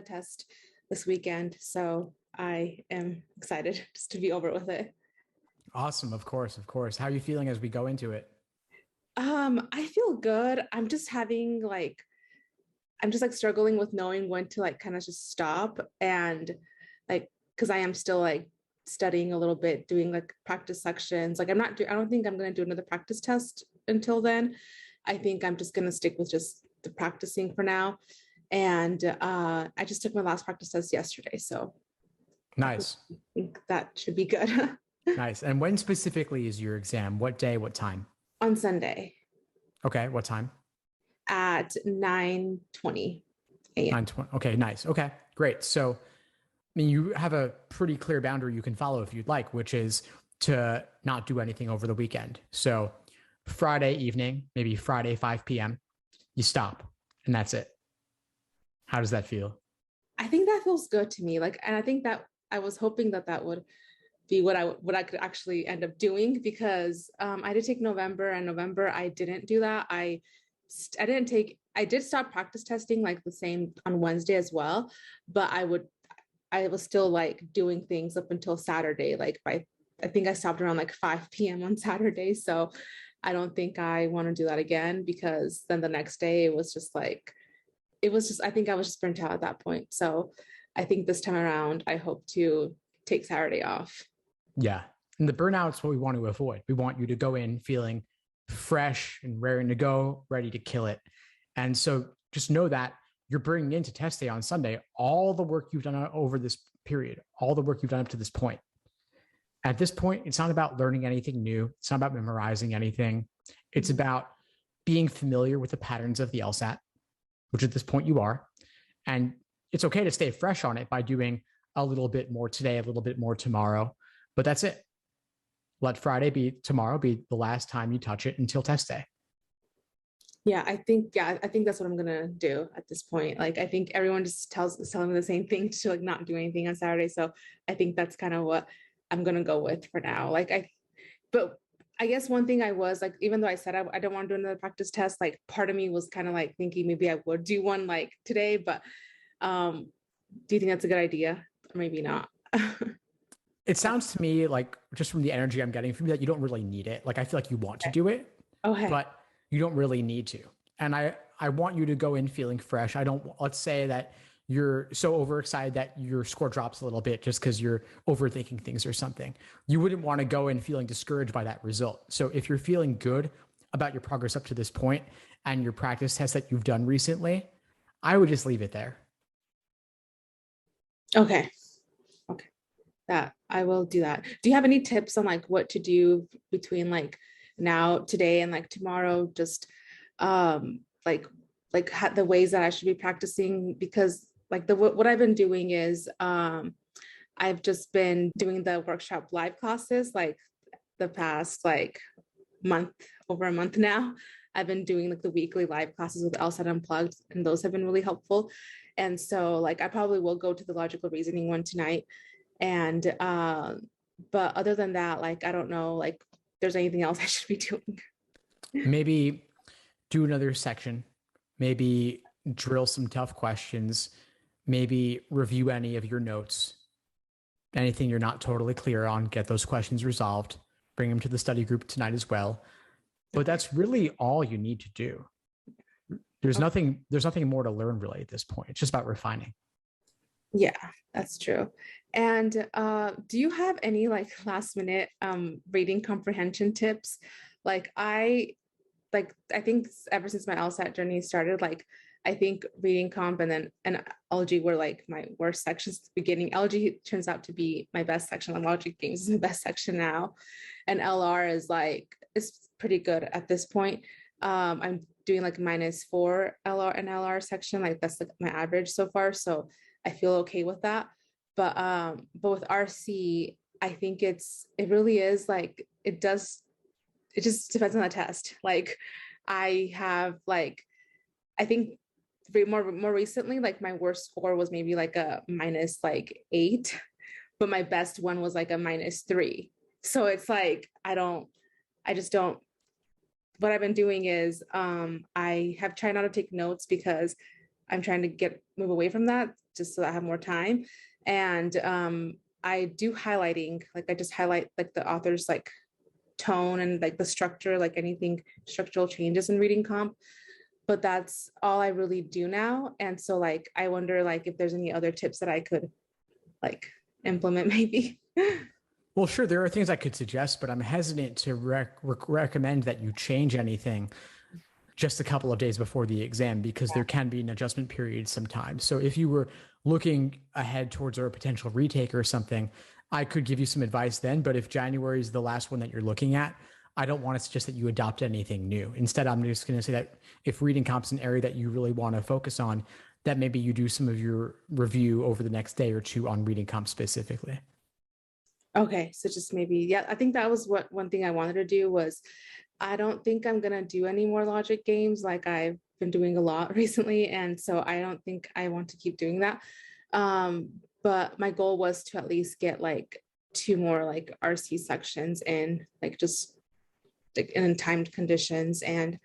test this weekend. So I am excited just to be over with it. Awesome. Of course. Of course. How are you feeling as we go into it? I feel good. I'm just struggling with knowing when to like kind of just stop and like, cause I am still like studying a little bit, doing like practice sections. Like I don't think I'm going to do another practice test until then. I think I'm just going to stick with just the practicing for now. And I just took my last practice test yesterday. So Nice. I think that should be good. Nice. And when specifically is your exam? What day, what time? On Sunday Okay. What time? at 9:20 a.m. 9:20. Okay. Nice. Okay. Great. So, I mean, you have a pretty clear boundary you can follow if you'd like, which is to not do anything over the weekend. So Friday evening, maybe Friday, 5 p.m., you stop and that's it. How does that feel? I think that feels good to me. Like, and I think that I was hoping that would be what I could actually end up doing, because I did take November, and November I didn't do that. I did stop practice testing like the same on Wednesday as well, but I was still like doing things up until Saturday. Like I think I stopped around like 5 p.m. on Saturday. So I don't think I want to do that again, because then the next day I think I was just burnt out at that point. So I think this time around, I hope to take Saturday off. Yeah. And the burnout's what we want to avoid. We want you to go in feeling fresh and raring to go, ready to kill it. And so just know that you're bringing into test day on Sunday all the work you've done over this period, all the work you've done up to this point. At this point, it's not about learning anything new. It's not about memorizing anything. It's about being familiar with the patterns of the LSAT, which at this point you are. And it's okay to stay fresh on it by doing a little bit more today, a little bit more tomorrow, but that's it. Let tomorrow be the last time you touch it until test day. Yeah, I think that's what I'm gonna do at this point. Like, I think everyone just telling me the same thing, to like not do anything on Saturday. So I think that's kind of what I'm gonna go with for now. But I guess one thing I was like, even though I said I don't want to do another practice test, like part of me was kind of like thinking maybe I would do one like today. But do you think that's a good idea? Or maybe not. It sounds to me like, just from the energy I'm getting from you, that you don't really need it. Like, I feel like you want to do it, but you don't really need to. And I want you to go in feeling fresh. Let's say that you're so overexcited that your score drops a little bit just because you're overthinking things or something. You wouldn't want to go in feeling discouraged by that result. So if you're feeling good about your progress up to this point and your practice tests that you've done recently, I would just leave it there. Okay. That I will do that. Do you have any tips on like what to do between like today and like tomorrow? Just the ways that I should be practicing, because like what I've been doing is I've just been doing the workshop live classes like the past like over a month now. I've been doing like the weekly live classes with LSAT Unplugged, and those have been really helpful. And so like I probably will go to the logical reasoning one tonight. And but other than that, like I don't know like there's anything else I should be doing. Maybe do another section, maybe drill some tough questions, maybe review any of your notes. Anything you're not totally clear on, get those questions resolved, bring them to the study group tonight as well. But that's really all you need to do. There's nothing more to learn really at this point. It's just about refining. Yeah, that's true. And do you have any like last minute reading comprehension tips? I think ever since my LSAT journey started, like I think reading comp and LG were like my worst sections at the beginning. LG turns out to be my best section. Like logic games is the best section now, and LR is pretty good at this point. I'm doing like -4 LR and LR section. Like that's like my average so far. So I feel okay with that. But with RC, I think it really is like it just depends on the test. Like I have like I think more recently, like my worst score was maybe like a -8, but my best one was like a -3. So it's like what I've been doing is I have tried not to take notes because I'm trying to move away from that just so that I have more time. And I do highlighting, like I just highlight like the author's like tone and like the structure, like anything structural changes in reading comp. But that's all I really do now. And so like I wonder like if there's any other tips that I could like implement maybe. Well, sure, there are things I could suggest, but I'm hesitant to recommend that you change anything just a couple of days before the exam because there can be an adjustment period sometimes. So if you were looking ahead towards a potential retake or something, I could give you some advice then. But if January is the last one that you're looking at, I don't want to suggest that you adopt anything new. Instead, I'm just going to say that if reading comp's an area that you really want to focus on, that maybe you do some of your review over the next day or two on reading comp specifically. Okay, so just maybe, yeah, I think that was what one thing I wanted to do was I don't think I'm gonna do any more logic games like I've been doing a lot recently. And so I don't think I want to keep doing that. But my goal was to at least get like 2 more like RC sections in like just like in timed conditions and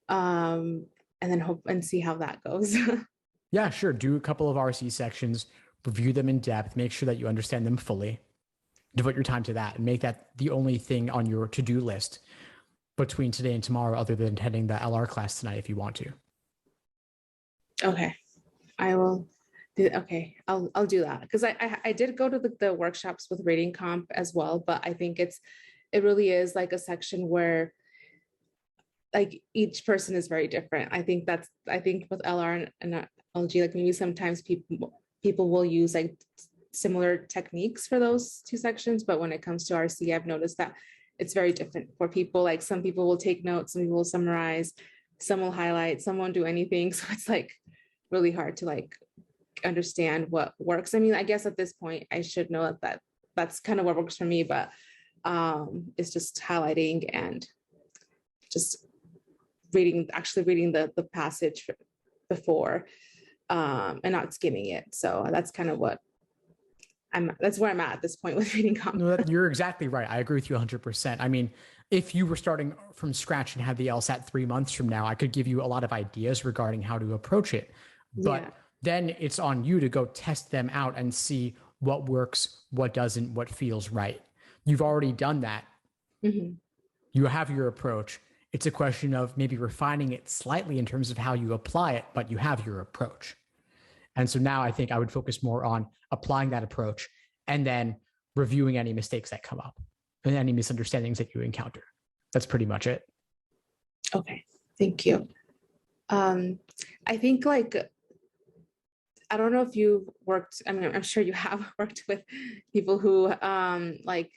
then hope and see how that goes. Yeah, sure. Do a couple of RC sections, review them in depth, make sure that you understand them fully, devote your time to that, and make that the only thing on your to-do list between today and tomorrow, other than attending the LR class tonight if you want to. Okay, I will do. Okay, I'll do that because I did go to the workshops with rating comp as well, but I think it really is like a section where like each person is very different. I think with LR and LG, like maybe sometimes people will use like similar techniques for those 2 sections, but when it comes to RC, I've noticed that it's very different for people. Like some people will take notes, some people will summarize, some will highlight, some won't do anything. So it's like really hard to like understand what works. I mean, I guess at this point I should know that that's kind of what works for me, but it's just highlighting and just actually reading the passage before and not skimming it. So that's kind of what that's where I'm at this point with reading comp. No, you're exactly right. I agree with you 100%. I mean, if you were starting from scratch and had the LSAT 3 months from now, I could give you a lot of ideas regarding how to approach it. But then it's on you to go test them out and see what works, what doesn't, what feels right. You've already done that. Mm-hmm. You have your approach. It's a question of maybe refining it slightly in terms of how you apply it, but you have your approach. And so now I think I would focus more on applying that approach and then reviewing any mistakes that come up and any misunderstandings that you encounter. That's pretty much it. Okay, thank you. I think like, I don't know if you've worked, I mean, I'm sure you have worked with people who like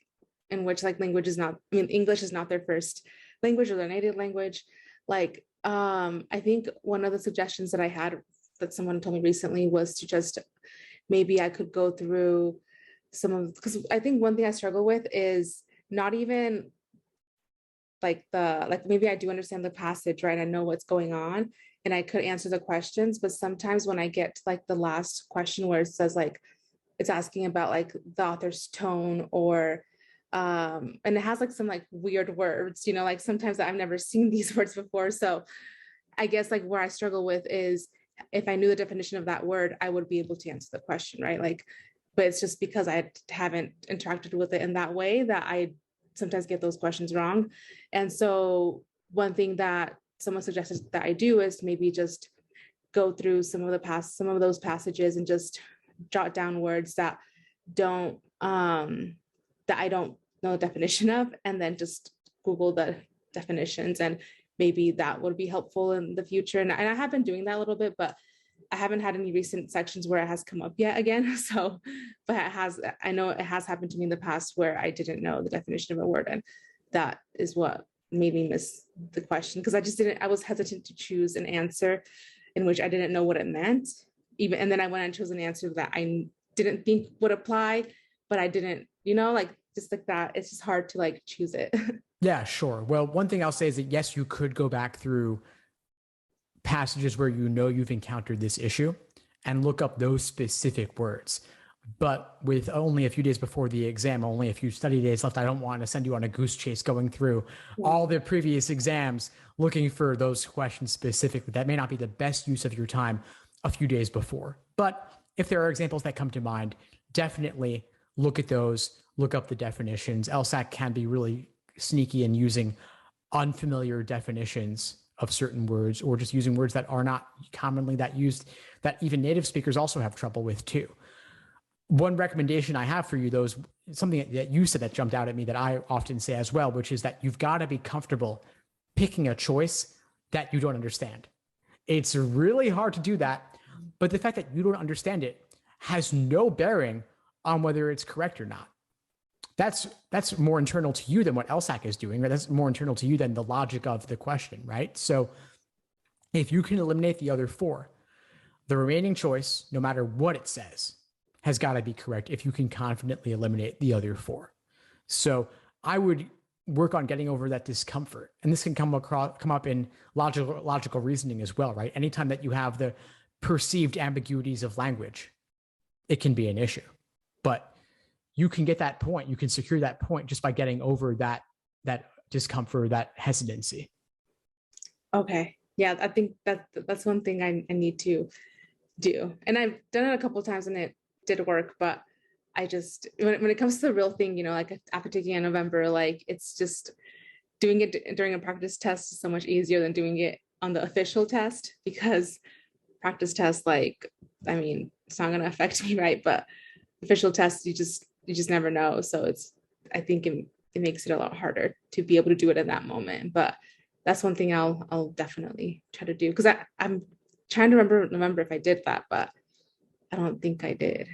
in which like language is not, I mean, English is not their first language or their native language. Like, I think one of the suggestions that I had that someone told me recently was to just maybe I could go through some of, because I think one thing I struggle with is not even like maybe I do understand the passage, right? I know what's going on and I could answer the questions, but sometimes when I get to like the last question where it says like it's asking about like the author's tone or and it has like some like weird words, you know, like sometimes I've never seen these words before. So I guess like where I struggle with is if I knew the definition of that word, I would be able to answer the question, right? Like, but it's just because I haven't interacted with it in that way that I sometimes get those questions wrong. And so one thing that someone suggested that I do is maybe just go through some of those passages and just jot down words that I don't know the definition of, and then just Google the definitions, and maybe that would be helpful in the future. And I have been doing that a little bit, but I haven't had any recent sections where it has come up yet again. So, but I know it has happened to me in the past where I didn't know the definition of a word. And that is what made me miss the question, because I was hesitant to choose an answer in which I didn't know what it meant. And then I went and chose an answer that I didn't think would apply, but I didn't, like just like that. It's just hard to like choose it. Yeah, sure. Well, one thing I'll say is that yes, you could go back through passages where you've encountered this issue and look up those specific words. But with only a few days before the exam, only a few study days left, I don't want to send you on a goose chase going through all the previous exams looking for those questions specifically. That may not be the best use of your time a few days before. But if there are examples that come to mind, definitely look at those, look up the definitions. LSAT can be really sneaky in using unfamiliar definitions of certain words, or just using words that are not commonly that used, that even native speakers also have trouble with too. One recommendation I have for you, though, is something that you said that jumped out at me that I often say as well, which is that you've got to be comfortable picking a choice that you don't understand. It's really hard to do that, but the fact that you don't understand it has no bearing on whether it's correct or not. That's more internal to you than what LSAC is doing, right? That's more internal to you than the logic of the question, right? So if you can eliminate the other four, the remaining choice, no matter what it says, has got to be correct if you can confidently eliminate the other four. So I would work on getting over that discomfort. And this can come up in logical reasoning as well, right? Anytime that you have the perceived ambiguities of language, it can be an issue. But you can get that point, you can secure that point just by getting over that discomfort, that hesitancy. Okay. Yeah, I think that's one thing I need to do. And I've done it a couple of times and it did work, but I just, when it comes to the real thing, like after taking in November, like it's just doing it during a practice test is so much easier than doing it on the official test, because practice test, like, I mean, it's not going to affect me, right? But official tests, you just never know. So I think it makes it a lot harder to be able to do it in that moment. But that's one thing I'll definitely try to do, because I'm trying to remember if I did that, but I don't think I did.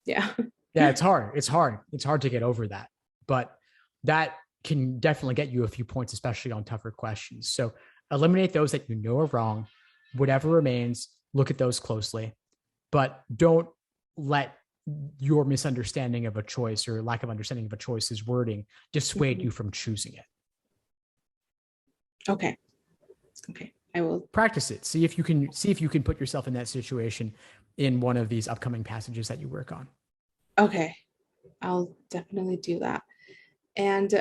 Yeah. Yeah, it's hard. It's hard to get over that, but that can definitely get you a few points, especially on tougher questions. So eliminate those that you know are wrong. Whatever remains, look at those closely, but don't let your misunderstanding of a choice or lack of understanding of a choice's wording dissuade you from choosing it. Okay. I will practice it. See if you can put yourself in that situation in one of these upcoming passages that you work on. Okay. I'll definitely do that. And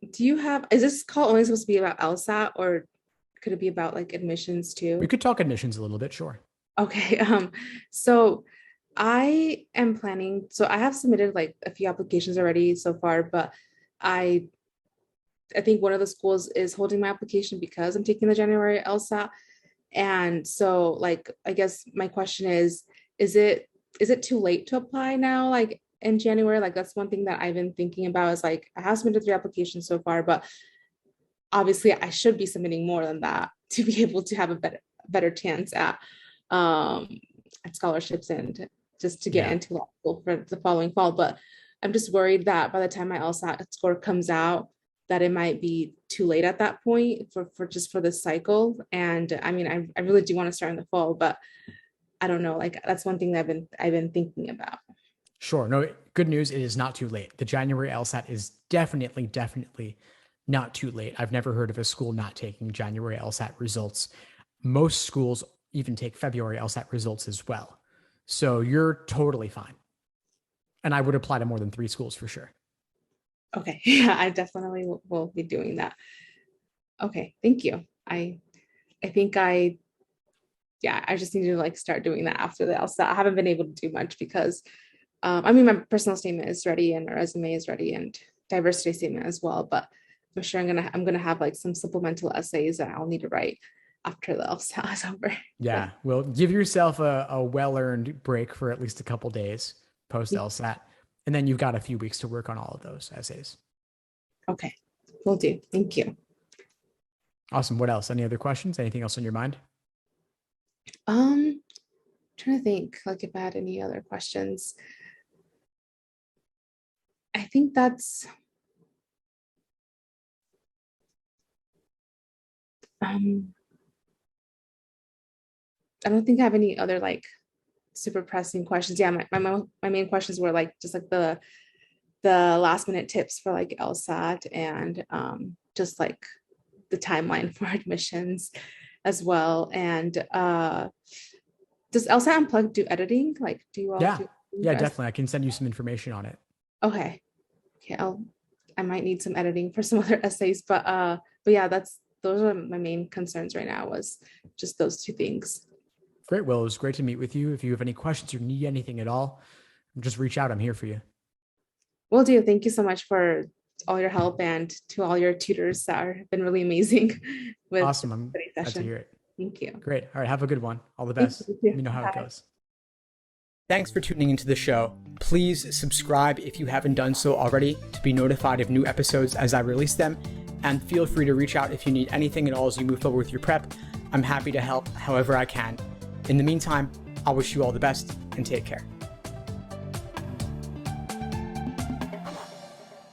is this call only supposed to be about LSAT, or could it be about like admissions too? We could talk admissions a little bit, sure. Okay. So I am planning, so I have submitted like a few applications already so far, but I think one of the schools is holding my application because I'm taking the January LSAT. And so like, I guess my question is it too late to apply now, like in January? Like that's one thing that I've been thinking about, is like, I have submitted 3 applications so far, but obviously I should be submitting more than that to be able to have a better chance at scholarships and just to get into law school for the following fall. But I'm just worried that by the time my LSAT score comes out, that it might be too late at that point for this cycle. And I mean, I really do want to start in the fall, but I don't know, like that's one thing that I've been thinking about. Sure. No, good news, it is not too late. The January LSAT is definitely not too late. I've never heard of a school not taking January LSAT results. Most schools even take February LSAT results as well. So you're totally fine. And I would apply to more than 3 schools for sure. Okay. Yeah, I definitely will be doing that. Okay. Thank you. I think I just need to like start doing that after the LSAT. I haven't been able to do much because I mean, my personal statement is ready and my resume is ready and diversity statement as well, but I'm sure I'm gonna have like some supplemental essays that I'll need to write after the LSAT is over. Yeah. Well, give yourself a well-earned break for at least a couple days post LSAT. And then you've got a few weeks to work on all of those essays. Okay. Will do. Thank you. Awesome. What else? Any other questions? Anything else on your mind? Trying to think like if I had any other questions. I think that's I don't think I have any other like super pressing questions. Yeah, my main questions were like just like the last minute tips for like LSAT and just like the timeline for admissions as well. And does LSAT Unplugged do editing? Like do you all do definitely. I can send you some information on it. Okay. I might need some editing for some other essays, but yeah, those are my main concerns right now, was just those 2 things. Great, Will. It was great to meet with you. If you have any questions or need anything at all, just reach out. I'm here for you. Will do. Thank you so much for all your help and to all your tutors that have been really amazing with Awesome. I'm today's glad to session. hear it. Thank you. Great. All right. Have a good one. All the Thank best. you. Let me know how it Bye. goes. Thanks for tuning into the show. Please subscribe if you haven't done so already to be notified of new episodes as I release them. And feel free to reach out if you need anything at all as you move forward with your prep. I'm happy to help however I can. In the meantime, I'll wish you all the best and take care.